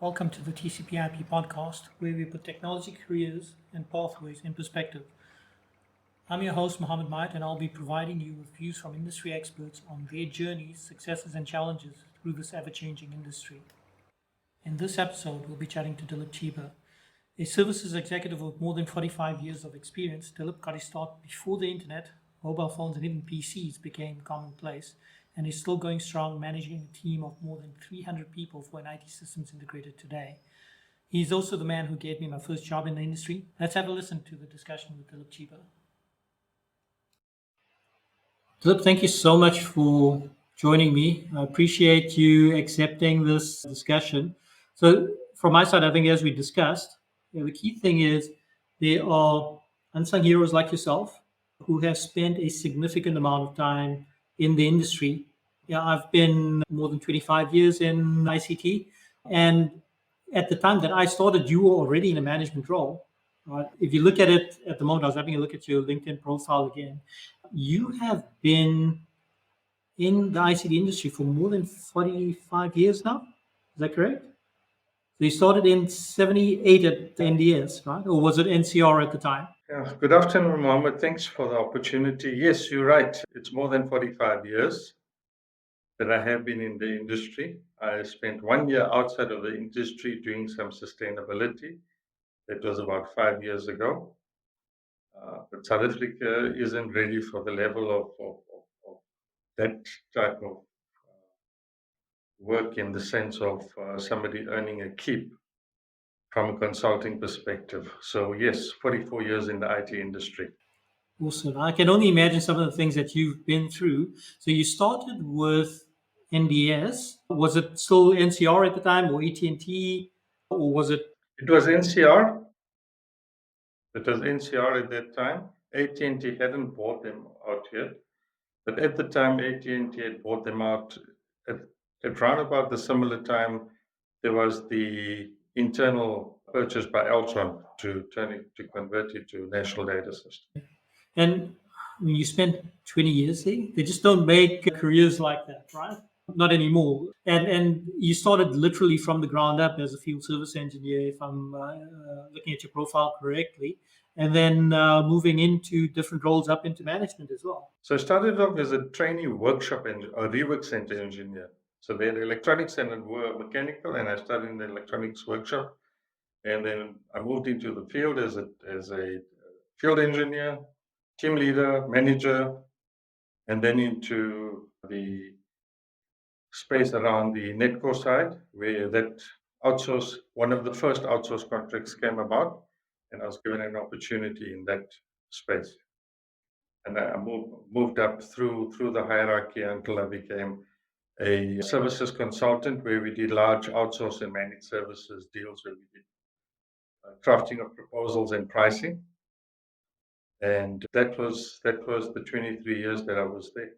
Welcome to the TCP IP podcast, where we put technology careers and pathways in perspective. I'm your host, Mohammed Mait, and I'll be providing you with views from industry experts on their journeys, successes, and challenges through this ever changing industry. In this episode, we'll be chatting to Dilip Chhiba, a services executive with more than 45 years of experience. Dilip got his start before the internet, mobile phones, and even PCs became commonplace, and is still going strong, managing a team of more than 300 people for an IT systems integrator today. He's also the man who gave me my first job in the industry. Let's have a listen to the discussion with Dilip Chiba. Dilip, thank you so much for joining me. I appreciate you accepting this discussion. So, from my side, I think as we discussed, the key thing is there are unsung heroes like yourself who have spent a significant amount of time in the industry. Yeah, I've been more than 25 years in ICT, and at the time that I started, you were already in a management role. Right? If you look at it at the moment, I was having a look at your LinkedIn profile again. You have been in the ICT industry for more than 45 years now. Is that correct? So you started in 78 at NDS, right? Or was it NCR at the time? Yeah, good afternoon, Mohammed. Thanks for the opportunity. Yes, you're right. It's more than 45 years that I have been in the industry. I spent 1 year outside of the industry doing some sustainability. That was about 5 years ago. But South Africa isn't ready for the level of that type of work in the sense of somebody earning a keep from a consulting perspective. So, yes, 44 years in the IT industry. Awesome. I can only imagine some of the things that you've been through. So you started with NDS. Was it still NCR at the time, or AT&T, or was it? It was NCR. It was NCR at that time. AT&T hadn't bought them out yet, but at the time AT&T had bought them out. At, at round about the similar time, there was the internal purchase by Altron to convert it to national data system. And when you spent 20 years there, they just don't make careers like that, right? Not anymore. And you started literally from the ground up as a field service engineer, if I'm looking at your profile correctly, and then moving into different roles up into management as well. So I started off as a trainee workshop a rework center engineer. So they had electronics and were mechanical, and I started in the electronics workshop. And then I moved into the field as a field engineer, team leader, manager, and then into the space around the Netco side, where that one of the first outsource contracts came about, and I was given an opportunity in that space. And I moved up through the hierarchy until I became a services consultant, where we did large outsource and managed services deals, where we did crafting of proposals and pricing. And that was the 23 years that I was there.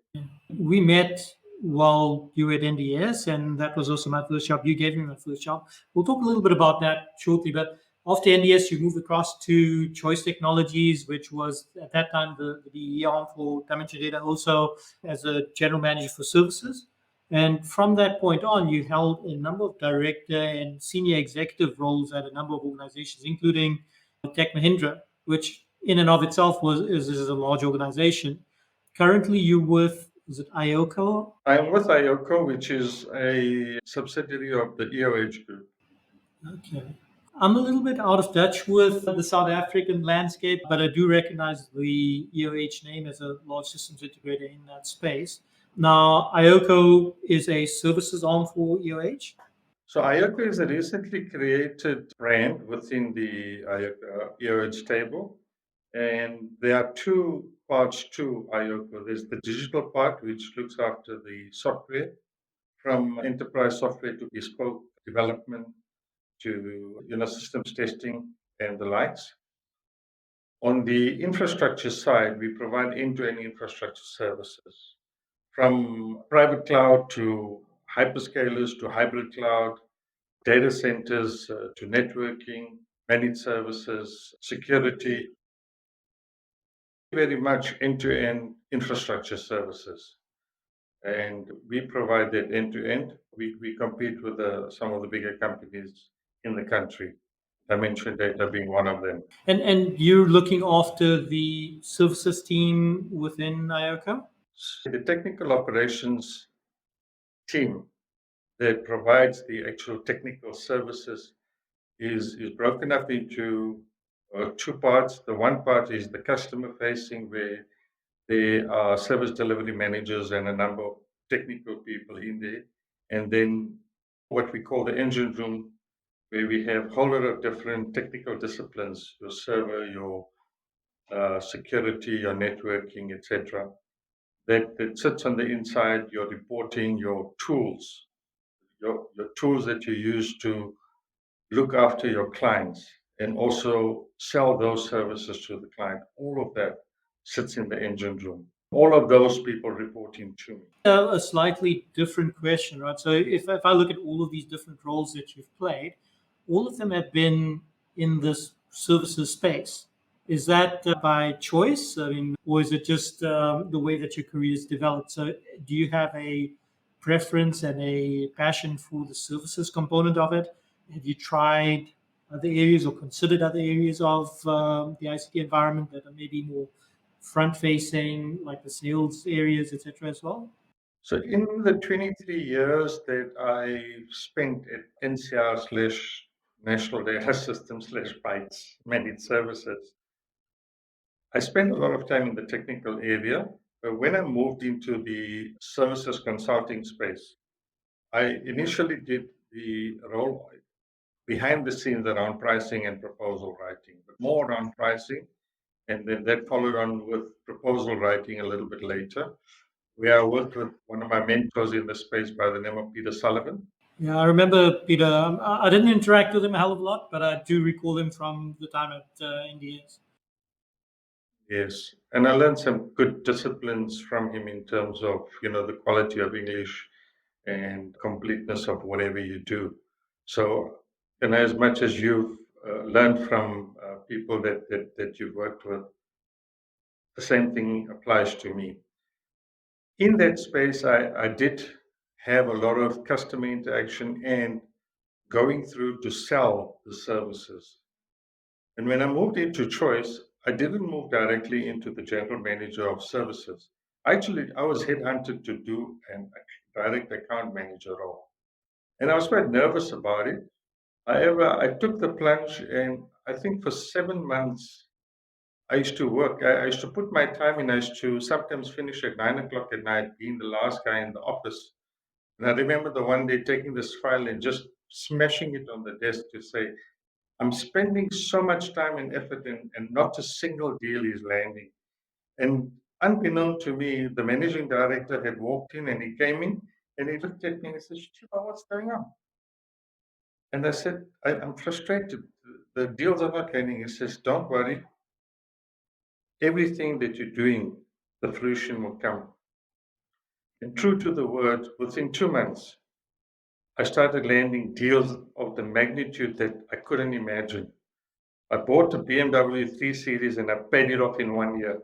We met while you were at NDS, and that was also my first job. You gave me my first job. We'll talk a little bit about that shortly. But after NDS, you moved across to Choice Technologies, which was at that time the DE arm for Dimension Data, also as a general manager for services. And from that point on, you held a number of director and senior executive roles at a number of organizations, including Tech Mahindra, which in and of itself is a large organization. Currently, you're with, is it IOCO? I'm with IOCO, which is a subsidiary of the EOH Group. Okay. I'm a little bit out of touch with the South African landscape, but I do recognize the EOH name as a large systems integrator in that space. Now, IOCO is a services arm for EOH. So IOCO is a recently created brand within the EOH table. And there are two parts to IOCO. There's the digital part, which looks after the software, from enterprise software to bespoke development to systems testing and the likes. On the infrastructure side, we provide end-to-end infrastructure services, from private cloud to hyperscalers to hybrid cloud, data centers to networking, managed services, security, very much end-to-end infrastructure services. and we provide that end to end. We compete with some of the bigger companies in the country. Dimension Data being one of them. And you're looking after the services team within IOCO? The technical operations team that provides the actual technical services is broken up into two parts. The one part is the customer facing, where there are service delivery managers and a number of technical people in there. And then what we call the engine room, where we have a whole lot of different technical disciplines, your server, your security, your networking, etc. That sits on the inside, your reporting, your tools that you use to look after your clients and also sell those services to the client. All of that sits in the engine room. All of those people reporting to me. A slightly different question, right? So if I look at all of these different roles that you've played, all of them have been in this services space. Is that by choice? I mean, or is it just the way that your career is developed? So do you have a preference and a passion for the services component of it? Have you tried other areas or considered other areas of the ICT environment that are maybe more front facing, like the sales areas, etc., as well? So in the 23 years that I spent at NCR slash National Data System slash Bytes Managed Services, I spent a lot of time in the technical area. But when I moved into the services consulting space, I initially did the role behind the scenes around pricing and proposal writing, but more around pricing. And then that followed on with proposal writing a little bit later, where I worked with one of my mentors in the space by the name of Peter Sullivan. Yeah, I remember Peter. I didn't interact with him a hell of a lot, but I do recall him from the time at NDS. Yes. And I learned some good disciplines from him in terms of, the quality of English and completeness of whatever you do. So, as much as you've learned from people that you've worked with, the same thing applies to me. In that space, I did have a lot of customer interaction and going through to sell the services. And when I moved into Choice, I didn't move directly into the general manager of services. Actually, I was headhunted to do an direct account manager role. And I was quite nervous about it. However, I took the plunge, and I think for 7 months, I used to work. I used to put my time in. I used to sometimes finish at 9 o'clock at night, being the last guy in the office. And I remember the one day taking this file and just smashing it on the desk to say, I'm spending so much time and effort, and not a single deal is landing. And unbeknown to me, the managing director had walked in and he came in and he looked at me and he said, Shiva, what's going on? And I said, I'm frustrated. The deals are not landing. He says, don't worry. Everything that you're doing, the fruition will come. And true to the word, within 2 months, I started landing deals of the magnitude that I couldn't imagine. I bought a BMW 3 Series and I paid it off in 1 year,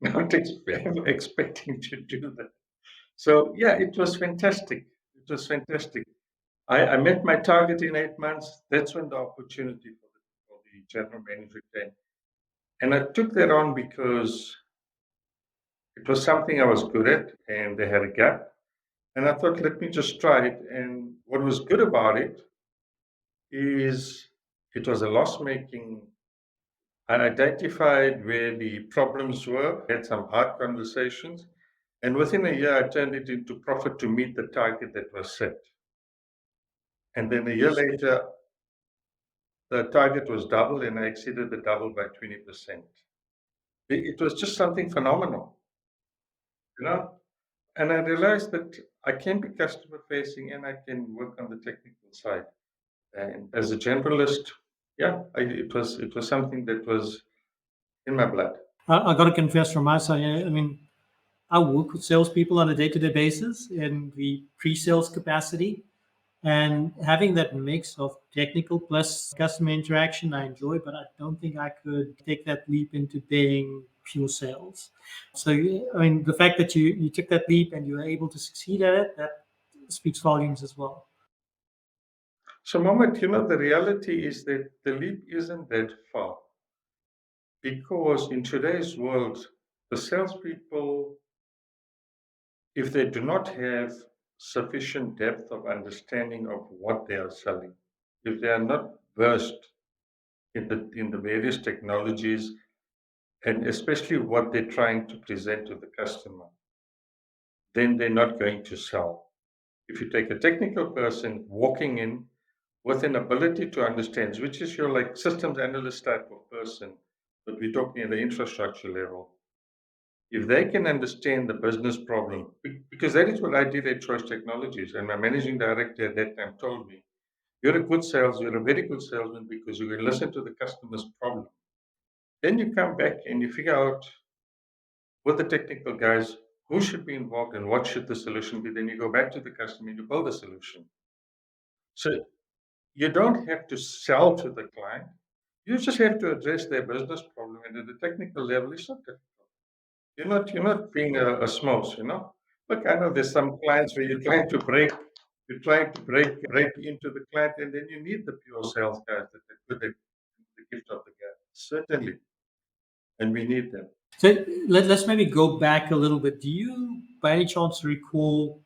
not expecting to do that. So, yeah, it was fantastic. It was fantastic. I met my target in 8 months. That's when the opportunity for the general manager came. And I took that on because it was something I was good at and they had a gap. And I thought, let me just try it. And what was good about it is it was a loss making. I identified where the problems were, had some hard conversations, and within a year, I turned it into profit to meet the target that was set. And then a year later, the target was double, and I exceeded the double by 20%. It was just something phenomenal, you know. And I realized that I can be customer facing and I can work on the technical side. And as a generalist, yeah, it was something that was in my blood. I got to confess from my side, I mean, I work with salespeople on a day to day basis in the pre sales capacity. And having that mix of technical plus customer interaction, I enjoy, but I don't think I could take that leap into being pure sales. So, I mean, the fact that you took that leap and you were able to succeed at it, that speaks volumes as well. So, Mohammed, the reality is that the leap isn't that far because in today's world, the salespeople, if they do not have sufficient depth of understanding of what they are selling, if they are not versed in the various technologies and especially what they're trying to present to the customer, then they're not going to sell. If you take a technical person walking in with an ability to understand, which is your like systems analyst type of person, but we're talking at the infrastructure level, if they can understand the business problem, because that is what I did at Choice Technologies, and my managing director at that time told me, you're a very good salesman because you can listen to the customer's problem. Then you come back and you figure out with the technical guys who should be involved and what should the solution be. Then you go back to the customer and you build a solution. So you don't have to sell to the client. You just have to address their business problem. And at the technical level, it's not difficult. You're not being a smos, Look, I know there's some clients where you're trying to break into the client, and then you need the pure sales guys that put the gift of the gab. Certainly, and we need them. So let's maybe go back a little bit. Do you, by any chance, recall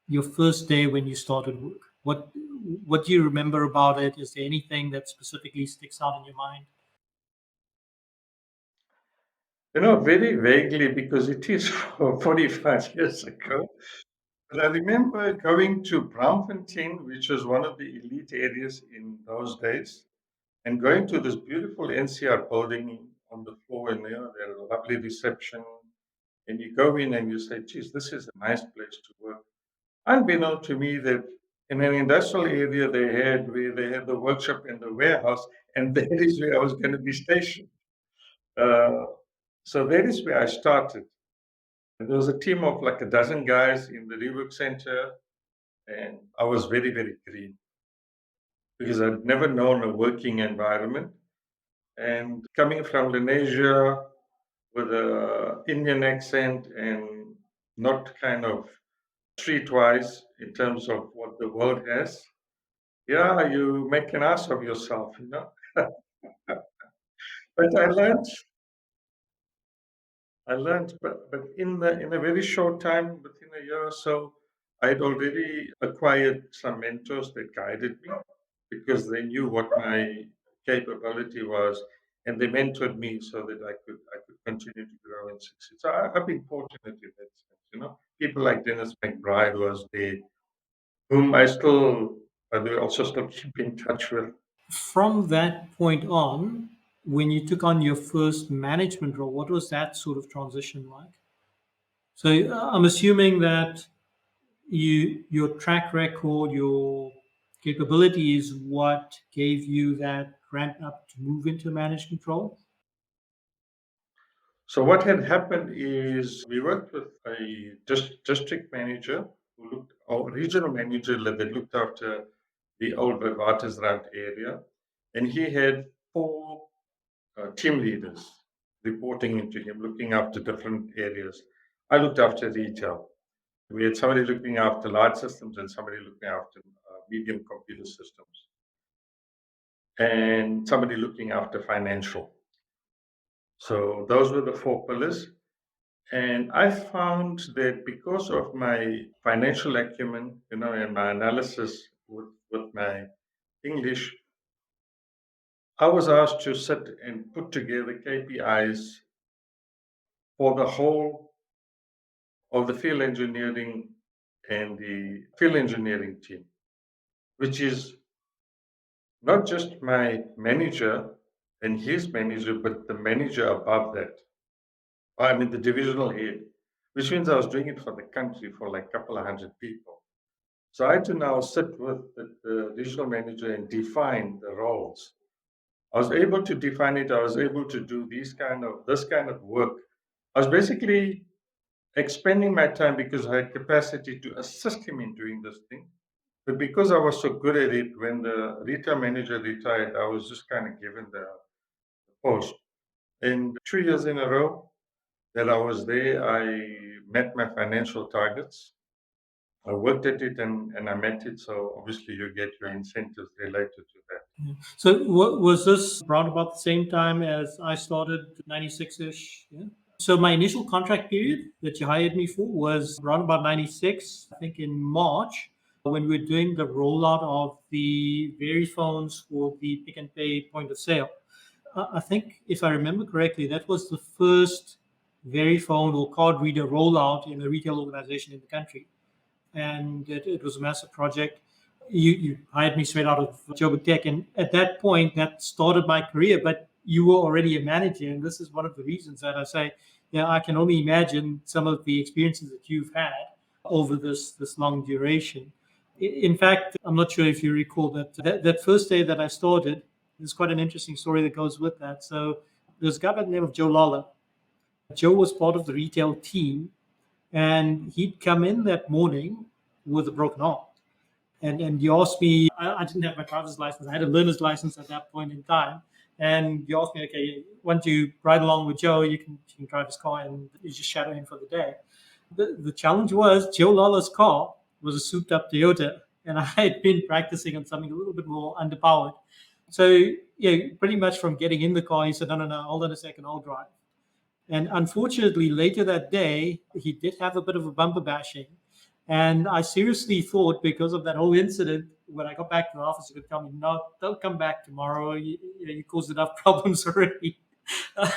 your first day when you started work? What do you remember about it? Is there anything that specifically sticks out in your mind? Very vaguely because it is 45 years ago. But I remember going to Braamfontein, which was one of the elite areas in those days, and going to this beautiful NCR building on the floor, and they had a lovely reception. And you go in and you say, geez, this is a nice place to work. Unbeknown to me that in an industrial area where they had the workshop and the warehouse, and that is where I was going to be stationed. Uh, so that is where I started. And there was a team of like a dozen guys in the rework center, and I was very, very green because I'd never known a working environment. And coming from Indonesia with a Indian accent and not kind of streetwise in terms of what the world has, yeah, you make an ass of yourself. But I learned, but in a very short time, within a year or so, I'd already acquired some mentors that guided me because they knew what my capability was, and they mentored me so that I could continue to grow and succeed. So I've been fortunate in that sense. People like Dennis McBride was there, whom I do also still keep in touch with. From that point on, when you took on your first management role, what was that sort of transition like? So I'm assuming that your track record, your capability is what gave you that ramp up to move into management role. So what had happened is we worked with a district manager or regional manager that looked after the old Watersrand area, and he had four team leaders reporting into him, looking after different areas. I looked after retail. We had somebody looking after large systems and somebody looking after medium computer systems, and somebody looking after financial. So those were the four pillars. And I found that because of my financial acumen, and my analysis with my English, I was asked to sit and put together KPIs for the whole of the field engineering and the field engineering team, which is not just my manager and his manager, but the manager above that. I mean, the divisional head, which means I was doing it for the country for like a couple of hundred people. So I had to now sit with the regional manager and define the roles. I was able to define it. I was able to do this kind of work. I was basically expending my time because I had capacity to assist him in doing this thing. But because I was so good at it, when the retail manager retired, I was just kind of given the post. And 2 years in a row that I was there, I met my financial targets. I worked at it and I met it. So obviously you get your incentives related to that. So was this around about the same time as I started, 96-ish? Yeah. So my initial contract period that you hired me for was around about 96, I think in March, when we were doing the rollout of the Very phones for the Pick and Pay point of sale. I think, if I remember correctly, that was the first Very phone or card reader rollout in a retail organization in the country, and it was a massive project. You hired me straight out of Joburg Tech, and at that point, that started my career. But you were already a manager, and this is one of the reasons that I say, yeah, I can only imagine some of the experiences that you've had over this long duration. In fact, I'm not sure if you recall that first day that I started. There's quite an interesting story that goes with that. So there's a guy by the name of Joe Lawler. Joe was part of the retail team, and he'd come in that morning with a broken arm. And he asked me, I didn't have my driver's license. I had a learner's license at that point in time. And he asked me, okay, once you ride along with Joe, you can drive his car and you just shadow him for the day. The challenge was Joe Lawler's car was a souped up Toyota, and I had been practicing on something a little bit more underpowered. So, yeah, pretty much from getting in the car, he said, no, no, no, hold on a second, I'll drive. And unfortunately, later that day, he did have a bit of a bumper bashing. And I seriously thought, because of that whole incident, when I got back to the office, he could tell me, no, don't come back tomorrow. You caused enough problems already.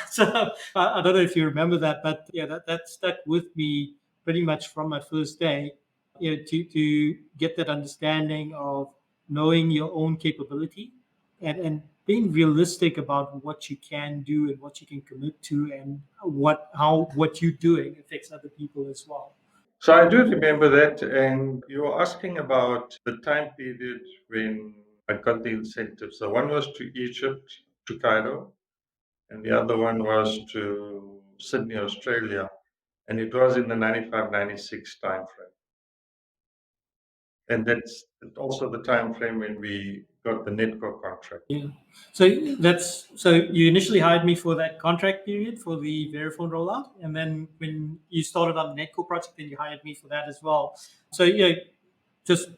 So I don't know if you remember that, but yeah, that stuck with me pretty much from my first day, to get that understanding of knowing your own capability, and being realistic about what you can do and what you can commit to, and what you're doing affects other people as well. So I do remember that. And you were asking about the time period when I got the incentive. So one was to Egypt, to Cairo, and the other one was to Sydney, Australia. And it was in the 95, 96 time frame. And that's also the time frame when we got the Netco contract. Yeah. So you initially hired me for that contract period for the Verifone rollout, and then when you started on the Netco project, then you hired me for that as well. So yeah, just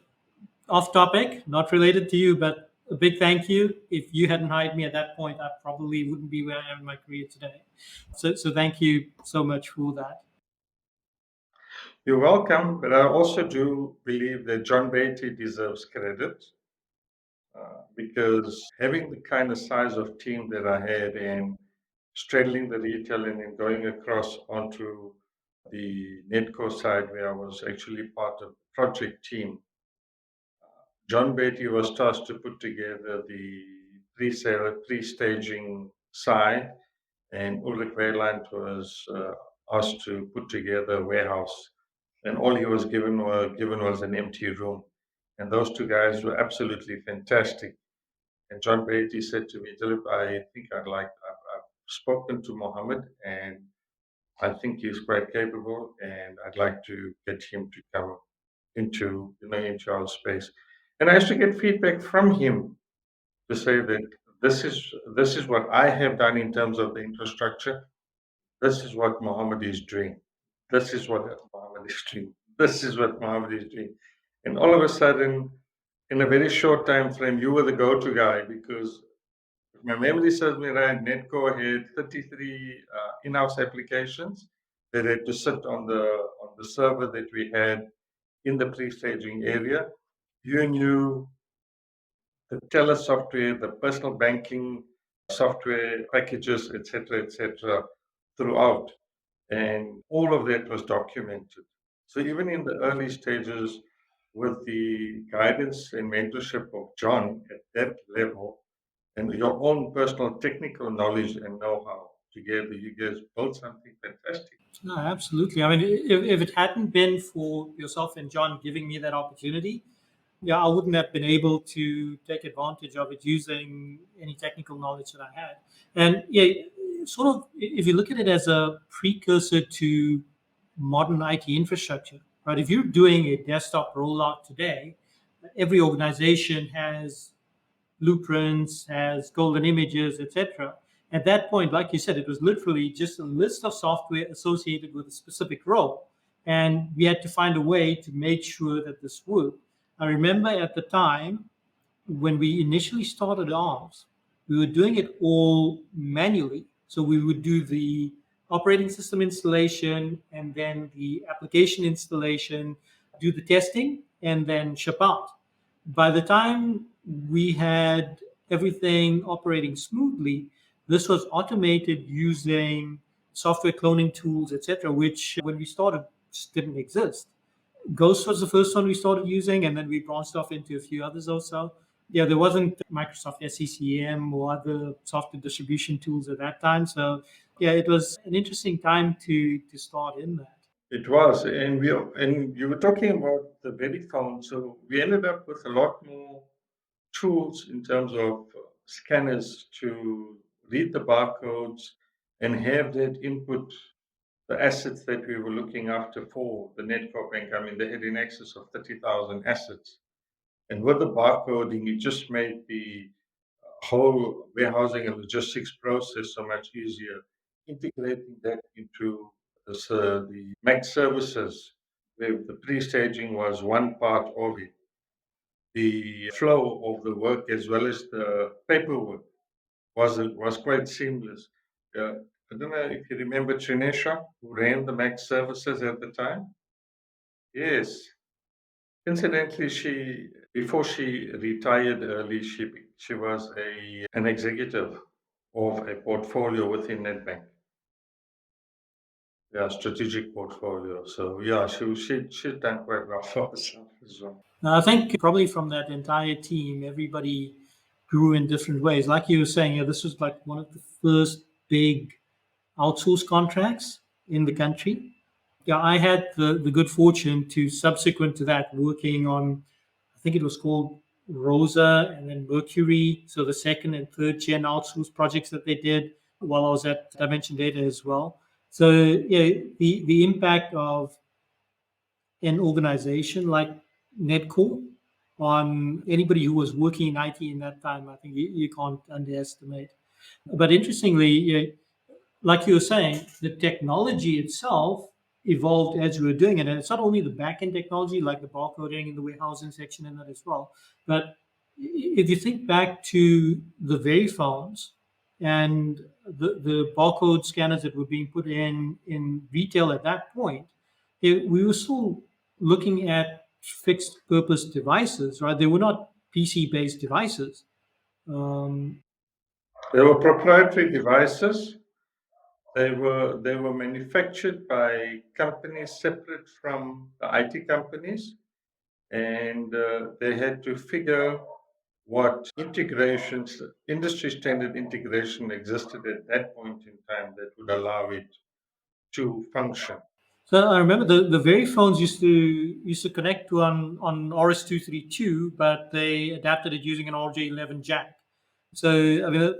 off topic, not related to you, but a big thank you. If you hadn't hired me at that point, I probably wouldn't be where I am in my career today. So thank you so much for that. You're welcome, but I also do believe that John Beatty deserves credit because having the kind of size of team that I had and straddling the retail and then going across onto the Netco side where I was actually part of the project team, John Beatty was tasked to put together the pre-sale, pre-staging side, and Ulrich Weyland was asked to put together a warehouse. And all he was given was an empty room. And those two guys were absolutely fantastic. And John Beatty said to me, Dilip, I think I've spoken to Mohammed and I think he's quite capable and I'd like to get him to come into our space. And I used to get feedback from him to say that this is what I have done in terms of the infrastructure. This is what Mohammed is doing. This is what Mohammed is doing. This is what Mohammed is doing. And all of a sudden, in a very short time frame, you were the go-to guy because if my memory serves me right, Netco had 33 in-house applications that had to sit on the server that we had in the pre-staging area. You knew the teller software, the personal banking software packages, etc., throughout. And all of that was documented. So even in the early stages, with the guidance and mentorship of John at that level, and your own personal technical knowledge and know-how together, you guys built something fantastic. No, absolutely. I mean, if it hadn't been for yourself and John giving me that opportunity, yeah, I wouldn't have been able to take advantage of it using any technical knowledge that I had. And yeah, sort of, if you look at it as a precursor to modern IT infrastructure, right? If you're doing a desktop rollout today, every organization has blueprints, has golden images, etc. At that point, like you said, it was literally just a list of software associated with a specific role. And we had to find a way to make sure that this worked. I remember at the time when we initially started off, we were doing it all manually. So we would do the operating system installation and then the application installation, do the testing, and then ship out. By the time we had everything operating smoothly, this was automated using software cloning tools, etc., which when we started just didn't exist. Ghost was the first one we started using, and then we branched off into a few others also. Yeah, there wasn't Microsoft SCCM or other software distribution tools at that time. So, yeah, it was an interesting time to start in that. It was, and you were talking about the very phone. So we ended up with a lot more tools in terms of scanners to read the barcodes and have that input the assets that we were looking after for the Netco Bank. I mean, they had in excess of 30,000 assets. And with the barcoding, it just made the whole warehousing and logistics process so much easier. Integrating that into the Mac services, where the pre-staging was one part of it. The flow of the work as well as the paperwork was quite seamless. I don't know if you remember Trinesha, who ran the Mac services at the time. Yes. Incidentally, she before she retired early, she was a an executive of a portfolio within NetBank. Yeah, strategic portfolio. So yeah, she's done quite well for herself as well. Now, I think probably from that entire team, everybody grew in different ways. Like you were saying, yeah, this was like one of the first big outsource contracts in the country. Yeah, I had the good fortune to subsequent to that working on, I think it was called Rosa and then Mercury. So the second and third gen outsource projects that they did while I was at Dimension Data as well. So yeah, the impact of an organization like Netco on anybody who was working in IT in that time, I think you can't underestimate. But interestingly, yeah, like you were saying, the technology itself evolved as we were doing it. And it's not only the back end technology, like the barcoding and the warehousing section and that as well. But if you think back to the very phones and the barcode scanners that were being put in retail at that point, we were still looking at fixed purpose devices, right? They were not PC based devices. Um, They were proprietary devices. They were manufactured by companies separate from the IT companies, and they had to figure what integrations, industry standard integration existed at that point in time that would allow it to function. So I remember the very phones used to connect to on RS-232, but they adapted it using an RJ11 jack. So I mean,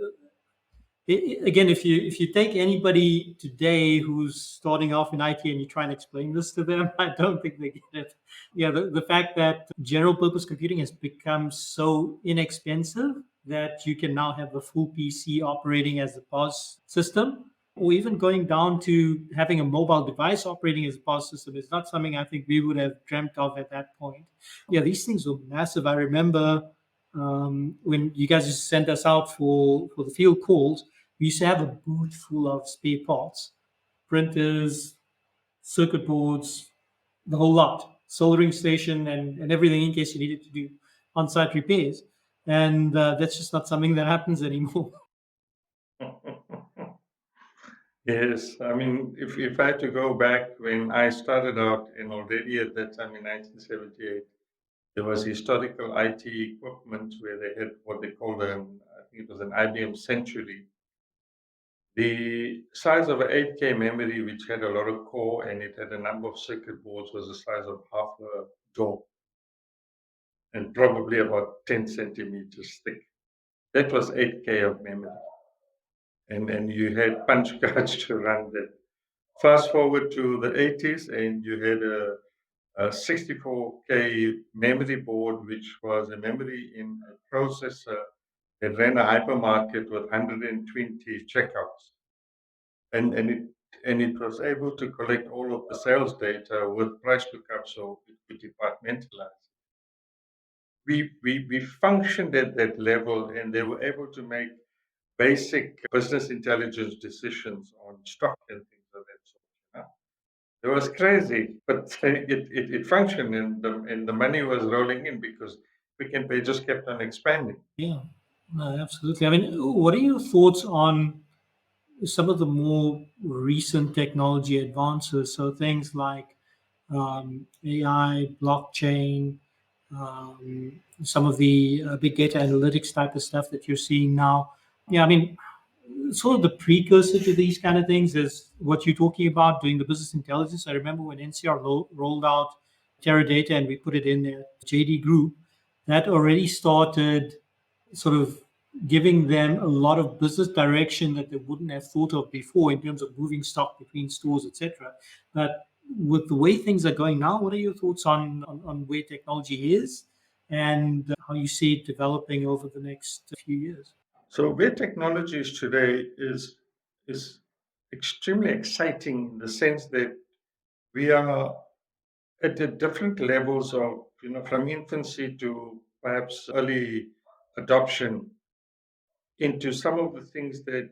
again, if you take anybody today who's starting off in IT and you try and explain this to them, I don't think they get it. Yeah, the fact that general purpose computing has become so inexpensive that you can now have a full PC operating as a POS system, or even going down to having a mobile device operating as a POS system is not something I think we would have dreamt of at that point. Yeah, these things were massive. I remember when you guys just sent us out for the field calls, we used to have a booth full of spare parts, printers, circuit boards, the whole lot, soldering station, and everything in case you needed to do on site repairs. And that's just not something that happens anymore. Yes, I mean, if I had to go back when I started out, and already at that time in 1978, there was historical IT equipment where they had what they called I think it was an IBM Century. The size of an 8K memory, which had a lot of core and it had a number of circuit boards, was the size of half a door and probably about 10 centimeters thick. That was 8K of memory. And you had punch cards to run that. Fast forward to the 80s, and you had a 64K memory board, which was a memory in a processor They ran a hypermarket with 120 checkouts, and it was able to collect all of the sales data with price lookup, so it could departmentalize. We functioned at that level, and they were able to make basic business intelligence decisions on stock and things of that sort. It was crazy, but it functioned, and the money was rolling in because Quick and Pay just kept on expanding. Yeah, no, absolutely. I mean, what are your thoughts on some of the more recent technology advances? So things like AI, blockchain, some of the big data analytics type of stuff that you're seeing now. Yeah, I mean, sort of the precursor to these kind of things is what you're talking about doing the business intelligence. I remember when NCR rolled out Teradata and we put it in there, JD Group, that already started sort of giving them a lot of business direction that they wouldn't have thought of before in terms of moving stock between stores, etc. But with the way things are going now, what are your thoughts on where technology is and how you see it developing over the next few years? So where technology is today is extremely exciting in the sense that we are at the different levels of, from infancy to perhaps early adoption into some of the things that,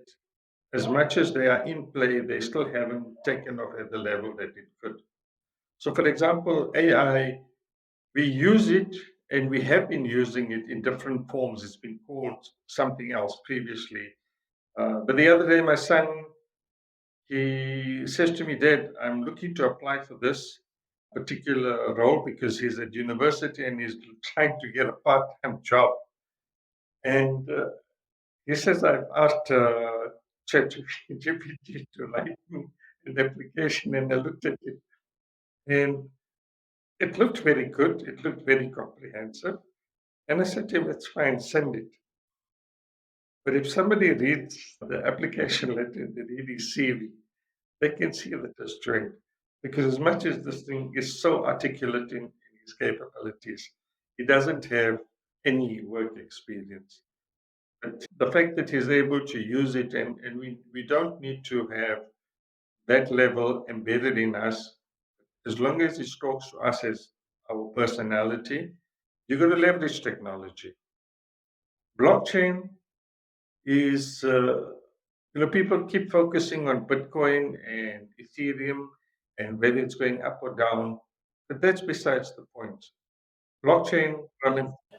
as much as they are in play, they still haven't taken off at the level that it could. So, for example, AI, we use it and we have been using it in different forms. It's been called something else previously. But the other day, my son, he says to me, Dad, I'm looking to apply for this particular role because he's at university and he's trying to get a part time job. And he says, I've asked ChatGPT to write me an application, and I looked at it. And it looked very good. It looked very comprehensive. And I said to him, it's fine, send it. But if somebody reads the application letter, they read his CV, they can see that there's strength. Because as much as this thing is so articulate in his capabilities, he doesn't have any work experience. But the fact that he's able to use it, and we don't need to have that level embedded in us, as long as it talks to us as our personality, you're going to leverage technology. Blockchain is, people keep focusing on Bitcoin and Ethereum and whether it's going up or down, but that's besides the point. Blockchain,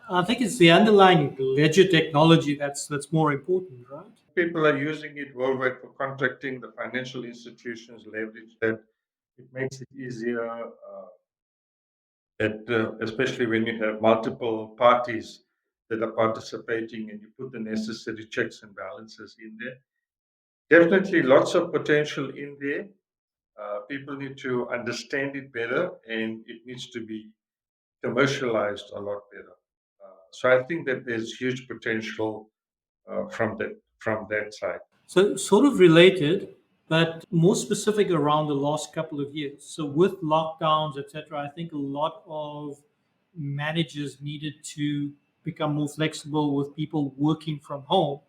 I think it's the underlying ledger technology that's more important, right? people are using it worldwide for contracting. The financial institutions leverage that. It makes it easier, especially when you have multiple parties that are participating and you put the necessary checks and balances in there. Definitely lots of potential in there. People need to understand it better and it needs to be commercialized a lot better. So I think that there's huge potential from that side. So, sort of related, but more specific around the last couple of years. So, with lockdowns, etc., I think a lot of managers needed to become more flexible with people working from home.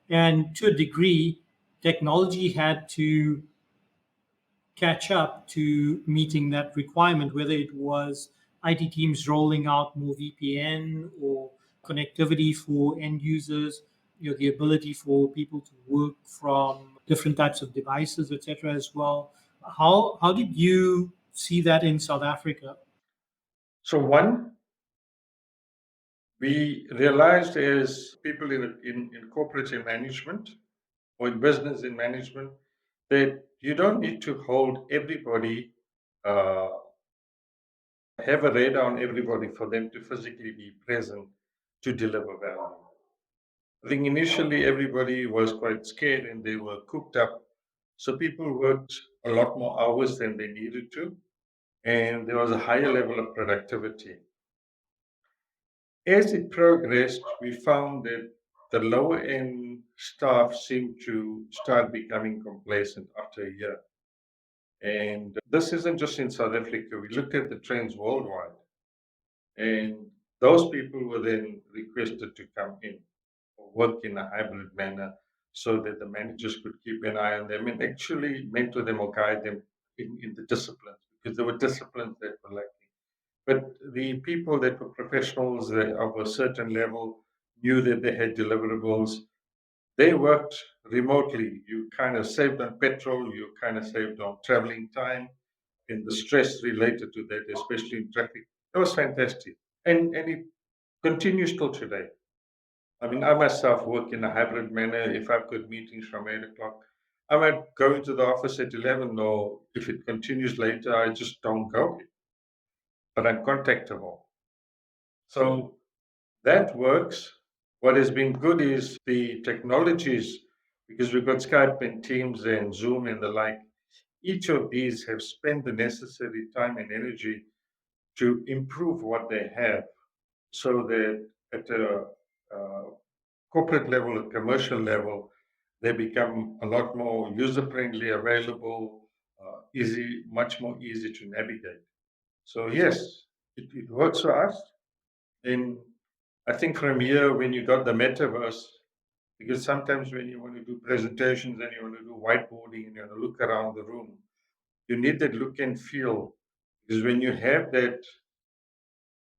And to a degree, technology had to catch up to meeting that requirement, whether it was IT teams rolling out more VPN or connectivity for end users, the ability for people to work from different types of devices, etc. as well. How did you see that in South Africa? So one, we realized as people in corporate in management or in business in management that you don't need to hold everybody, uh, have a radar on everybody for them to physically be present to deliver value. I think initially everybody was quite scared and they were cooped up. So people worked a lot more hours than they needed to, and there was a higher level of productivity. As it progressed, we found that the lower end staff seemed to start becoming complacent after a year. And this isn't just in South Africa. We looked at the trends worldwide, and those people were then requested to come in. or work in a hybrid manner so that the managers could keep an eye on them and actually mentor them or guide them in the disciplines, because there were disciplines that were lacking. But the people that were professionals of a certain level knew that they had deliverables. They worked remotely. You kind of saved on petrol, you kind of saved on traveling time and the stress related to that, especially in traffic. It was fantastic. And it continues till today. I mean, I myself work in a hybrid manner. If I've got meetings from 8 o'clock, I might go into the office at 11, or if it continues later, I just don't go, but I'm contactable. So that works. What has been good is the technologies, because we've got Skype and Teams and Zoom and the like. Each of these have spent the necessary time and energy to improve what they have so that at a corporate level, a commercial level, they become a lot more user friendly, available, easy, much more easy to navigate. So, yes, it works for us. And I think from here, when you got the metaverse, because sometimes when you want to do presentations and you want to do whiteboarding and you want to look around the room, you need that look and feel. Because when you have that,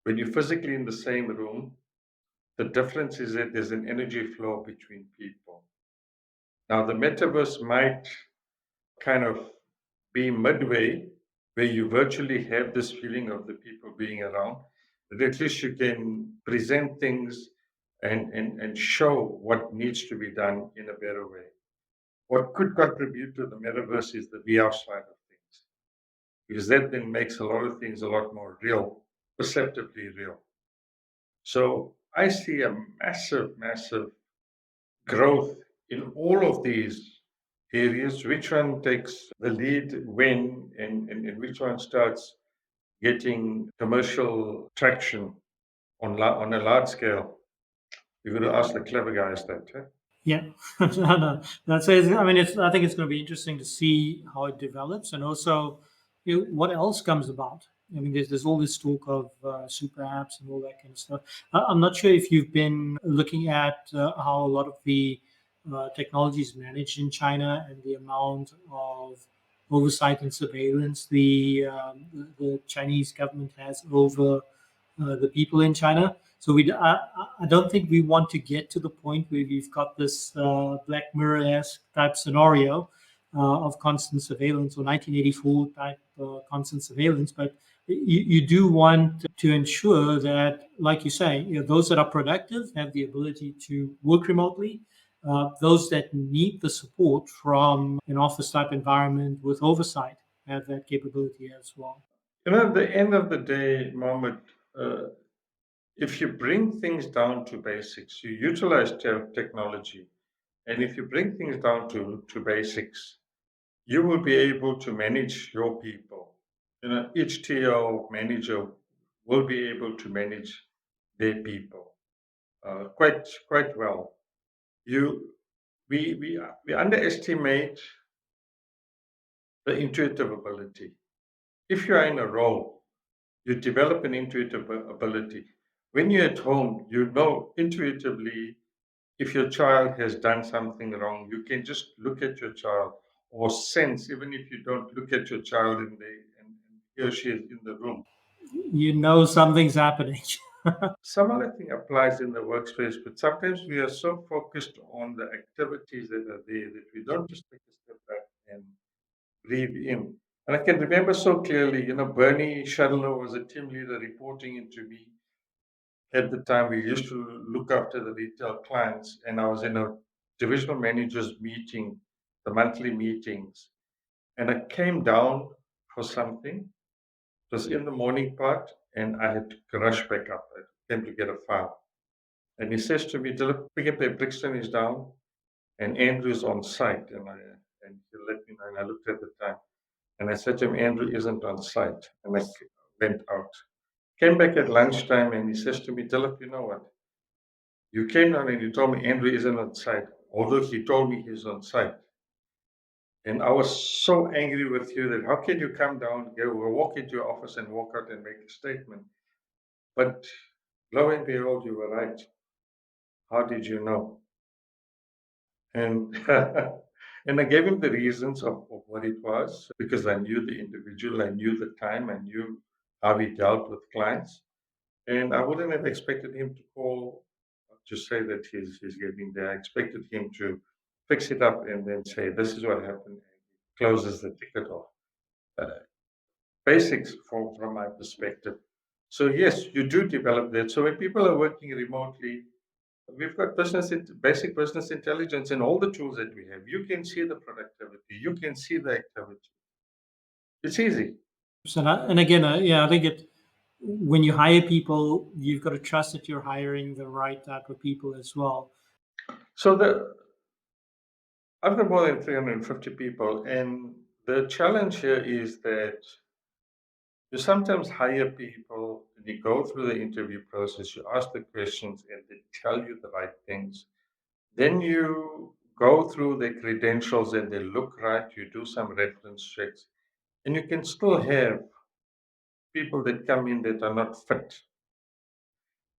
when you're physically in the same room, the difference is that there's an energy flow between people. Now, the metaverse might kind of be midway where you virtually have this feeling of the people being around, but at least you can present things and show what needs to be done in a better way. What could contribute to the metaverse is the VR side of things, because that then makes a lot of things a lot more real, perceptibly real. So I see a massive, massive growth in all of these areas. Which one takes the lead when, and which one starts getting commercial traction on a large scale? You're going to ask the clever guys that. Eh? Yeah, no, that's it. I mean, I think it's going to be interesting to see how it develops, and also, what else comes about. I mean, there's all this talk of super apps and all that kind of stuff. I'm not sure if you've been looking at how a lot of the technology is managed in China and the amount of oversight and surveillance the Chinese government has over the people in China. So I don't think we want to get to the point where we've got this Black Mirror-esque type scenario of constant surveillance or 1984 type constant surveillance. But you do want to ensure that, like you say, those that are productive have the ability to work remotely. Those that need the support from an office type environment with oversight have that capability as well. You know, at the end of the day, Mohammed, uh, if you bring things down to basics, you utilize technology, and if you bring things down to basics, you will be able to manage your people. You know, each TO manager will be able to manage their people quite well. You we underestimate the intuitive ability. If you are in a role, you develop an intuitive ability. When you're at home, you know intuitively if your child has done something wrong. You can just look at your child or sense, even if you don't look at your child and he or she is in the room. You know something's happening. Some other thing applies in the workspace, but sometimes we are so focused on the activities that are there that we don't just take a step back and breathe in. And I can remember so clearly, you know, Bernie Shadler was a team leader reporting into me at the time. We used to look after the retail clients, and I was in a divisional managers meeting, the monthly meetings, and I came down for something. It was in the morning part, and I had to rush back up. I came to get a file. And he says to me, Dilip, pick up Brixton is down and Andrew's on site. And he let me know. And I looked at the time and I said to him, Andrew isn't on site. And I went out. Came back at lunchtime and he says to me, Dilip, you know what? You came down and you told me Andrew isn't on site, although he told me he's on site. And I was so angry with you that how can you come down, go walk into your office and walk out and make a statement? But lo and behold, you were right. How did you know? And and I gave him the reasons of what it was because I knew the individual, I knew the time, I knew how he dealt with clients, and I wouldn't have expected him to call to say that he's getting there. I expected him to fix it up and then say, "This is what happened," and he closes the ticket off. Uh, Basics from my perspective. So yes, you do develop that. So when people are working remotely, we've got basic business intelligence and all the tools that we have. You can see the productivity. You can see the activity. It's easy. And again, yeah, I think when you hire people, you've got to trust that you're hiring the right type of people as well. So I've got more than 350 people, and the challenge here is that you sometimes hire people and you go through the interview process, you ask the questions, and they tell you the right things. Then you go through the credentials and they look right, you do some reference checks, and you can still have people that come in that are not fit.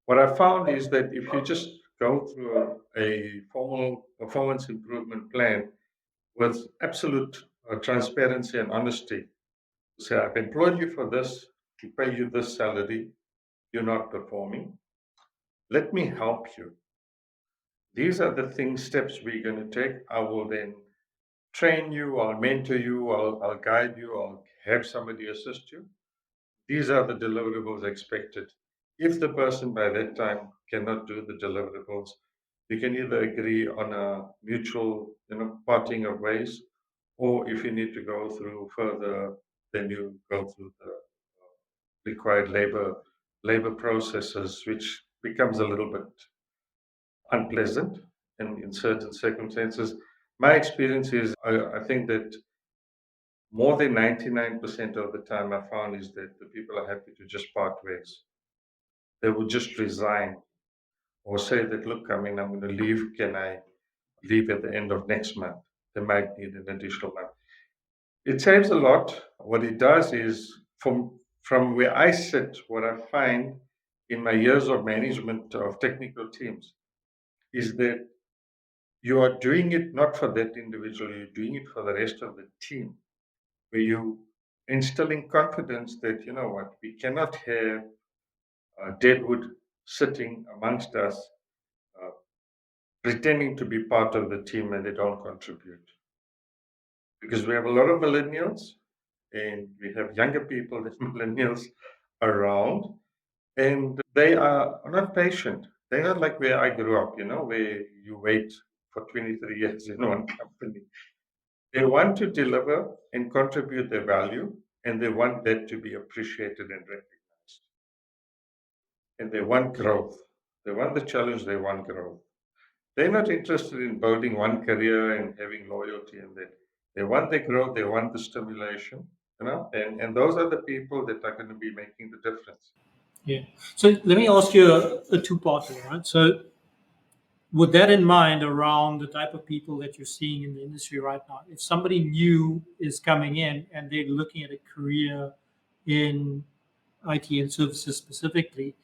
What I found is that if you just go through a formal performance improvement plan with absolute transparency and honesty, say, I've employed you for this, to pay you this salary, you're not performing. Let me help you. These are the things, steps we're going to take. I will then train you, I'll mentor you, I'll guide you, I'll have somebody assist you. These are the deliverables expected. If the person by that time cannot do the deliverables, we can either agree on a mutual, parting of ways, or if you need to go through further, then you go through the required labor processes, which becomes a little bit unpleasant in certain circumstances. My experience is, I think that more than 99% of the time I found is that the people are happy to just part ways. They will just resign or say that, look, I mean, I'm going to leave. Can I leave at the end of next month? They might need an additional month. It saves a lot. What it does is, from where I sit, what I find in my years of management of technical teams is that you are doing it not for that individual, you're doing it for the rest of the team, where you instilling confidence that, you know what, we cannot have Deadwood sitting amongst us, uh, pretending to be part of the team and they don't contribute. Because we have a lot of millennials and we have younger people than millennials around, and they are not patient. They're not like where I grew up, where you wait for 23 years in one company. They want to deliver and contribute their value, and they want that to be appreciated and recognized. And they want growth. They want the challenge, they want growth. They're not interested in building one career and having loyalty and that. They want the growth, they want the stimulation, and those are the people that are going to be making the difference. Yeah. So let me ask you a two-parter, right? So with that in mind, around the type of people that you're seeing in the industry right now, if somebody new is coming in and they're looking at a career in IT and services specifically,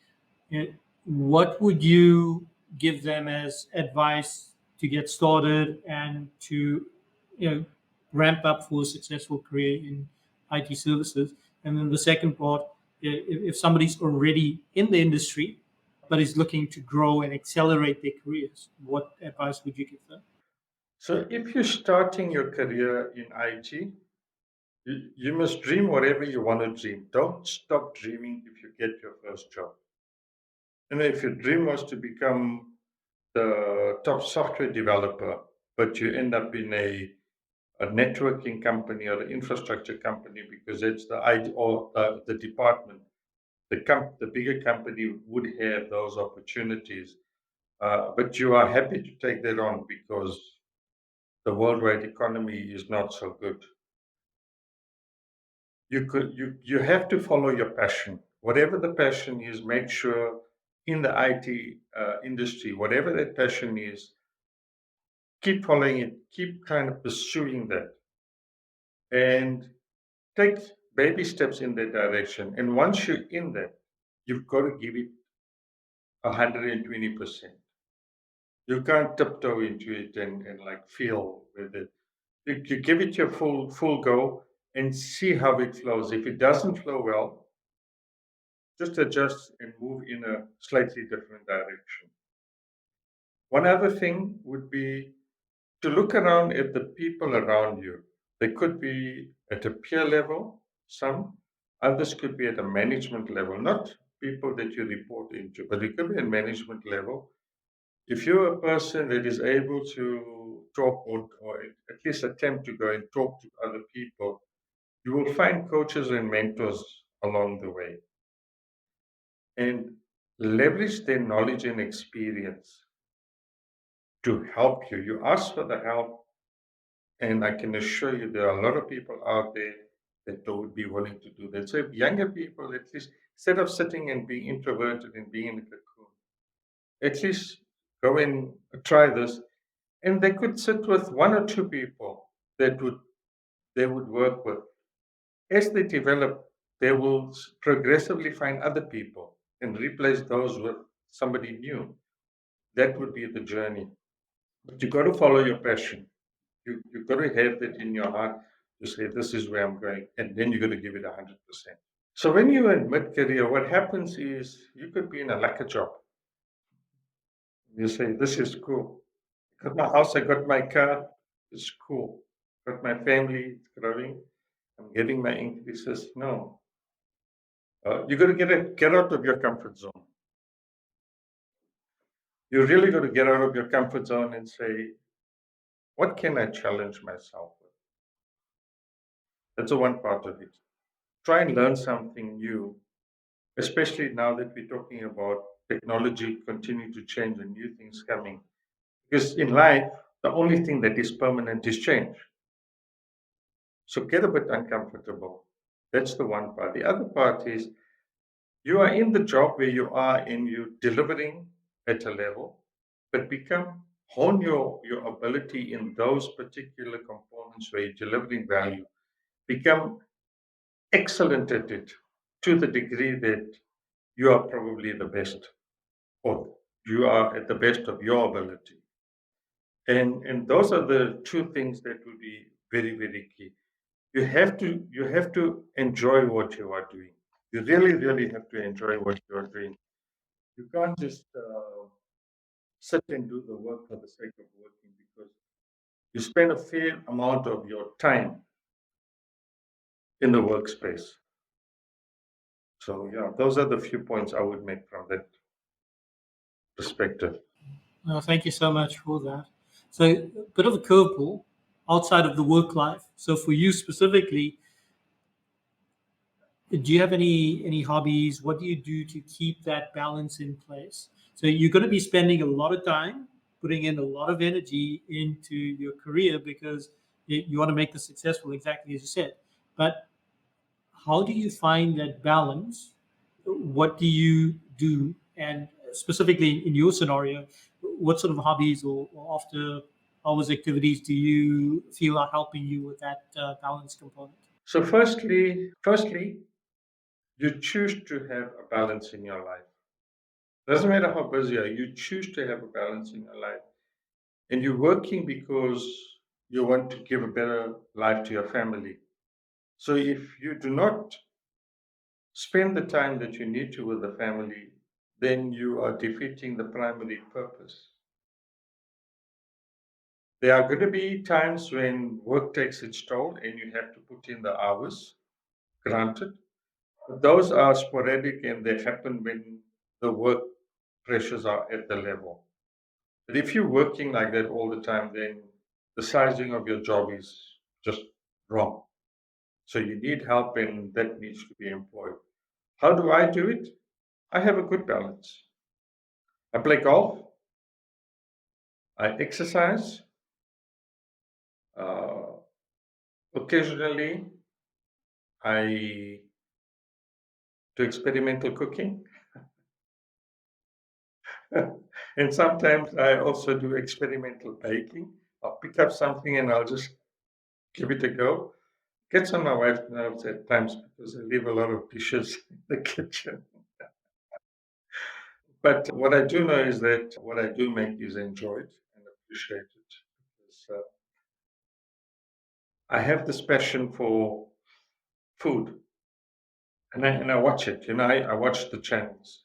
eh, what would you give them as advice to get started and to, you know, ramp up for a successful career in IT services? And then the second part, if somebody's already in the industry but is looking to grow and accelerate their careers, what advice would you give them? So if you're starting your career in IT, you must dream whatever you want to dream. Don't stop dreaming if you get your first job. And if your dream was to become the top software developer, but you end up in a networking company or an infrastructure company because it's the IT or the department, the bigger company would have those opportunities. But you are happy to take that on because the worldwide economy is not so good. You have to follow your passion. Whatever the passion is, make sure in the IT industry, whatever that passion is, keep following it, keep kind of pursuing that, and take baby steps in that direction. And once you're in that, you've got to give it 120%. You can't tiptoe into it and like feel with it. You give it your full go and see how it flows. If it doesn't flow well, just adjust and move in a slightly different direction. One other thing would be to look around at the people around you. They could be at a peer level, some, others could be at a management level, not people that you report into, but it could be at management level. If you're a person that is able to talk or at least attempt to go and talk to other people, you will find coaches and mentors along the way and leverage their knowledge and experience to help you. You ask for the help, and I can assure you there are a lot of people out there that would be willing to do that. So, if younger people, at least instead of sitting and being introverted and being in a cocoon, at least go and try this. And they could sit with one or two people that would they would work with. As they develop, they will progressively find other people and replace those with somebody new. That would be the journey. But you got to follow your passion. You got to have that in your heart to say, this is where I'm going. And then you got to give it 100%. So when you're in mid career, what happens is you could be in a lacquer job. You say, this is cool. Got my house, I got my car. It's cool. Got my family, it's growing. I'm getting my increases. No, you got to get out of your comfort zone. You really got to get out of your comfort zone and say, what can I challenge myself with? That's the one part of it. Try and learn something new, especially now that we're talking about technology continuing to change and new things coming. Because in life, the only thing that is permanent is change. So get a bit uncomfortable. That's the one part. The other part is you are in the job where you are and you're delivering at a level, but hone your ability in those particular components where you're delivering value. Become excellent at it to the degree that you are probably the best or you are at the best of your ability. And those are the two things that will be very, very key. You have to enjoy what you are doing. You really, really have to enjoy what you are doing. You can't just sit and do the work for the sake of working because you spend a fair amount of your time in the workspace. So yeah, those are the few points I would make from that perspective. Thank you so much for that. So, a bit of a curveball outside of the work life. So, for you specifically, do you have any hobbies? What do you do to keep that balance in place? So, you're going to be spending a lot of time putting in a lot of energy into your career because you want to make this successful, exactly as you said. But how do you find that balance? What do you do? And specifically in your scenario, what sort of hobbies or after hours activities do you feel are helping you with that balance component? So firstly, you choose to have a balance in your life. Doesn't matter how busy you are, you choose to have a balance in your life. And you're working because you want to give a better life to your family. So if you do not spend the time that you need to with the family, then you are defeating the primary purpose. There are going to be times when work takes its toll and you have to put in the hours, granted. But those are sporadic and they happen when the work pressures are at the level. But if you're working like that all the time, then the sizing of your job is just wrong. So you need help and that needs to be employed. How do I do it? I have a good balance. I play golf, I exercise, uh, occasionally I do experimental cooking, and sometimes I also do experimental baking. I'll pick up something and I'll just give it a go. Gets on my wife's nerves at times because I leave a lot of dishes in the kitchen. But what I do know is that what I do make is enjoyed and appreciated. Because, I have this passion for food, and I watch it. I watch the channels.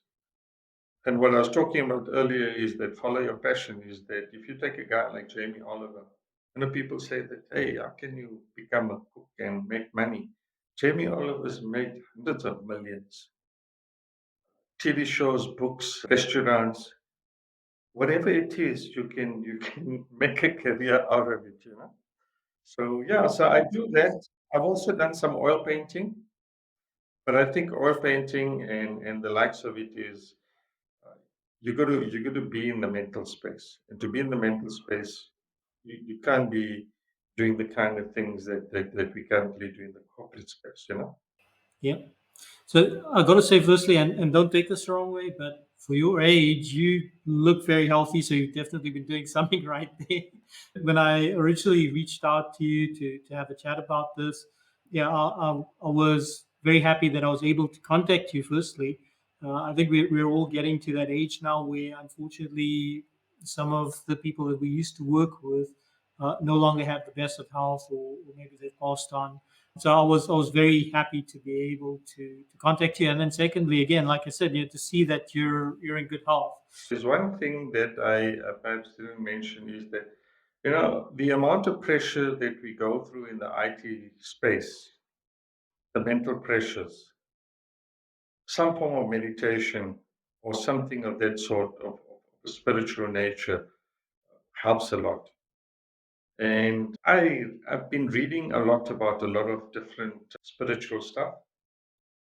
And what I was talking about earlier is that follow your passion. Is that if you take a guy like Jamie Oliver, people say that, hey, how can you become a cook and make money? Jamie Oliver's made hundreds of millions. TV shows, books, restaurants, whatever it is, you can make a career out of it. So yeah, so I do that. I've also done some oil painting, but I think oil painting and the likes of it is you got to be in the mental space, and to be in the mental space, you can't be doing the kind of things that we currently do in the corporate space. Yeah. So I got to say, firstly, and don't take this the wrong way, but for your age, you look very healthy. So you've definitely been doing something right there. When I originally reached out to you to have a chat about this, yeah, I was very happy that I was able to contact you. Firstly, I think we're all getting to that age now where, unfortunately, some of the people that we used to work with no longer have the best of health, or maybe they've passed on. So I was very happy to be able to contact you. And then secondly, again, like I said, to see that you're in good health. There's one thing that I perhaps didn't mention is that the amount of pressure that we go through in the IT space, the mental pressures, some form of meditation or something of that sort of a spiritual nature helps a lot. And I've been reading a lot about a lot of different spiritual stuff.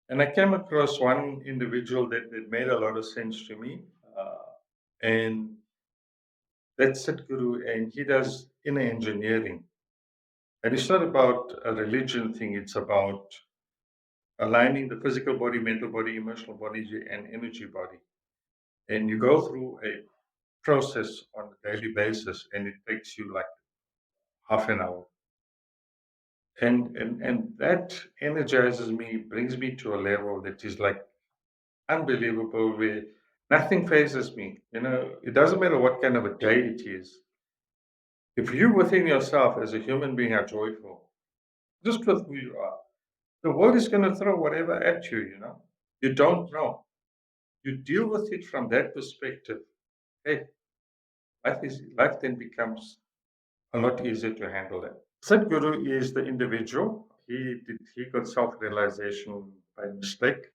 And I came across one individual that made a lot of sense to me. Uh, and that's Sadhguru, and he does inner engineering. And it's not about a religion thing, it's about aligning the physical body, mental body, emotional body, and energy body. And you go through a process on a daily basis, and it takes you like half an hour. And that energizes me, brings me to a level that is like unbelievable, where nothing phases me. It doesn't matter what kind of a day it is. If you within yourself as a human being are joyful, just with who you are, the world is going to throw whatever at you. You don't know. You deal with it from that perspective. Hey, life then becomes a lot easier to handle it. Sadhguru is the individual. He got self-realization by mistake.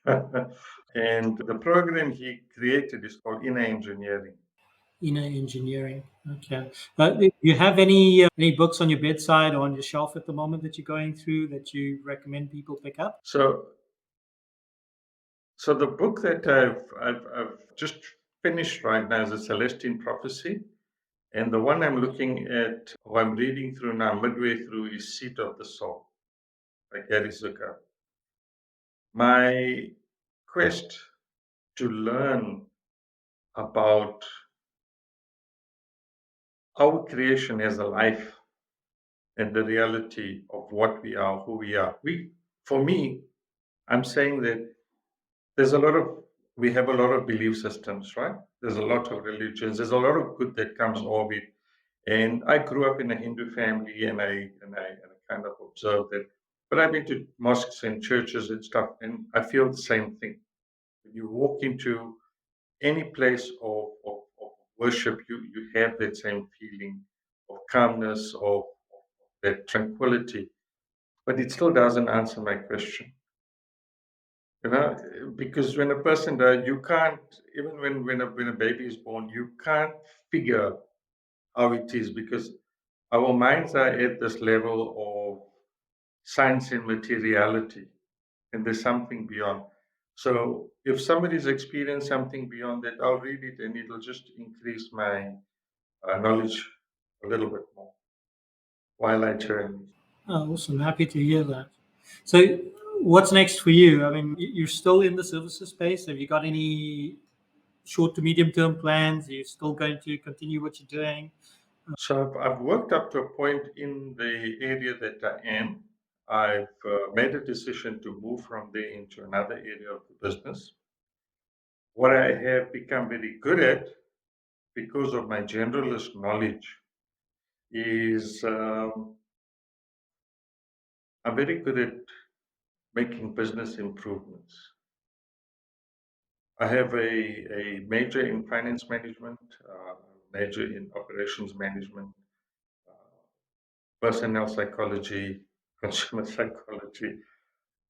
And the program he created is called Inner Engineering. Inner engineering. Okay. Do you have any books on your bedside or on your shelf at the moment that you're going through that you recommend people pick up? So so the book that I've just finished right now is a Celestine Prophecy. And the one I'm looking at, or I'm reading through now, midway through, is Seat of the Soul by Gary Zucker. My quest to learn about our creation as a life and the reality of what we are, who we are. For me, I'm saying that there's a lot of, we have a lot of belief systems, right? There's a lot of religions. There's a lot of good that comes of it. And I grew up in a Hindu family, and I kind of observed that. But I've been to mosques and churches and stuff, and I feel the same thing. When you walk into any place of worship, you have that same feeling of calmness, of that tranquility. But it still doesn't answer my question. Because when a person dies, you can't, even when a baby is born, you can't figure how it is, because our minds are at this level of science and materiality, and there's something beyond. So if somebody's experienced something beyond that, I'll read it, and it'll just increase my knowledge a little bit more while I journey. Oh, awesome. Happy to hear that. So, what's next for you? I mean, you're still in the services space. Have you got any short to medium term plans? Are you still going to continue what you're doing? So I've worked up to a point in the area that I am. I've made a decision to move from there into another area of the business. What I have become very good at because of my generalist knowledge is I'm very good at making business improvements. I have a major in finance management, major in operations management, uh, personnel psychology, consumer psychology,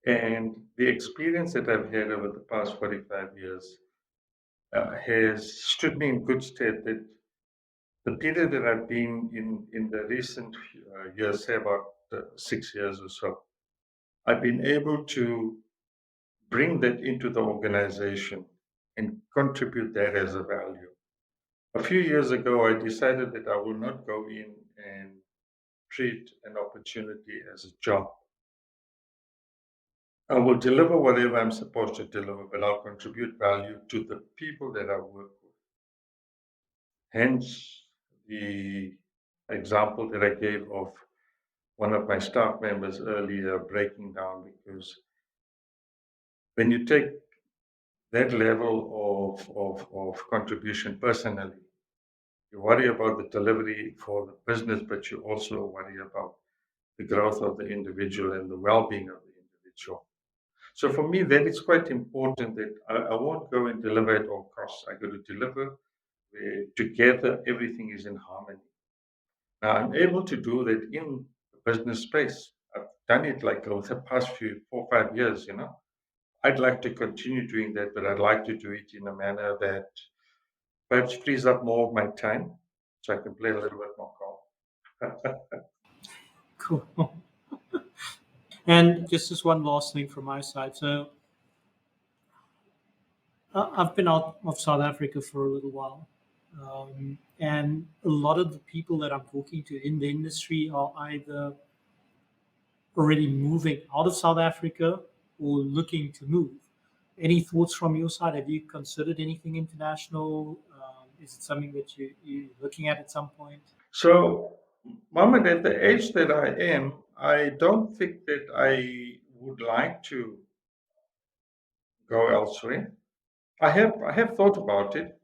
and the experience that I've had over the past 45 years has stood me in good stead that the period that I've been in the recent years, say about 6 years or so, I've been able to bring that into the organization and contribute that as a value. A few years ago, I decided that I will not go in and treat an opportunity as a job. I will deliver whatever I'm supposed to deliver, but I'll contribute value to the people that I work with. Hence, the example that I gave of one of my staff members earlier breaking down, because when you take that level of contribution personally, you worry about the delivery for the business, but you also worry about the growth of the individual and the well-being of the individual. So for me, that is quite important that I won't go and deliver at all costs. I got to deliver where together everything is in harmony. Now I'm able to do that in the business space. I've done it like over the past few 4 or 5 years, you know. I'd like to continue doing that, but I'd like to do it in a manner that perhaps frees up more of my time so I can play a little bit more golf. Cool. And just as one last thing from my side. So I've been out of South Africa for a little while. And a lot of the people that I'm talking to in the industry are either already moving out of South Africa or looking to move. Any thoughts from your side? Have you considered anything international? Is it something that you're looking at some point? So, Mohammed, at the age that I am, I don't think that I would like to go elsewhere. I have thought about it,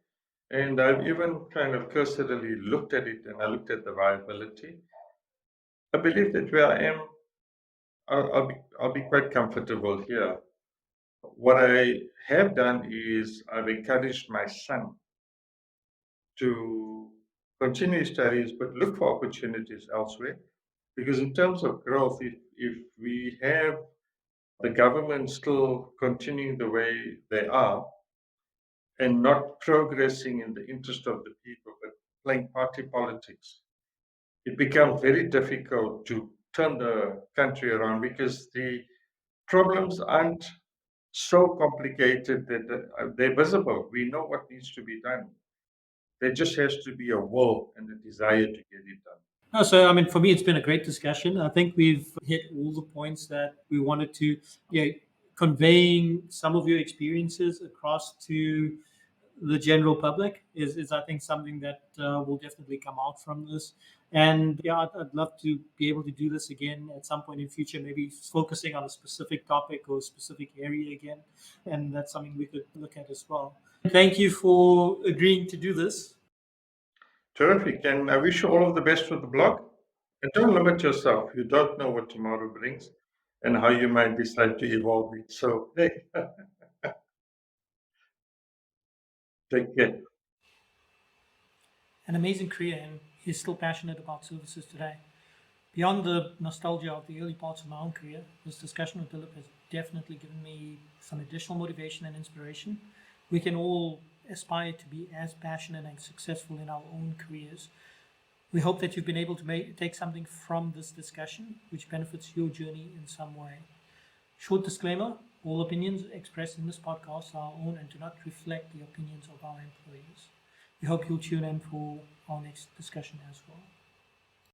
and I've even kind of cursorily looked at it, and I looked at the viability. I believe that where I am, I'll be quite comfortable here. What I have done is I've encouraged my son to continue studies, but look for opportunities elsewhere. Because in terms of growth, if we have the government still continuing the way they are and not progressing in the interest of the people, but playing party politics, it becomes very difficult to turn the country around because the problems aren't so complicated that they're visible. We know what needs to be done. There just has to be a will and a desire to get it done. No, so I mean, for me, it's been a great discussion. I think we've hit all the points that we wanted to. Yeah, conveying some of your experiences across to the general public is I think something that will definitely come out from this. And yeah, I'd love to be able to do this again at some point in future, maybe focusing on a specific topic or specific area again. And that's something we could look at as well. Thank you for agreeing to do this. Terrific. And I wish you all of the best with the blog. And don't limit yourself. You don't know what tomorrow brings and how you might decide to evolve it. So, hey, take care. An amazing career, and he's still passionate about services today. Beyond the nostalgia of the early parts of my own career, this discussion with Dilip has definitely given me some additional motivation and inspiration. We can all aspire to be as passionate and successful in our own careers. We hope that you've been able to take something from this discussion which benefits your journey in some way. Short disclaimer: all opinions expressed in this podcast are our own and do not reflect the opinions of our employees. We hope you'll tune in for our next discussion as well.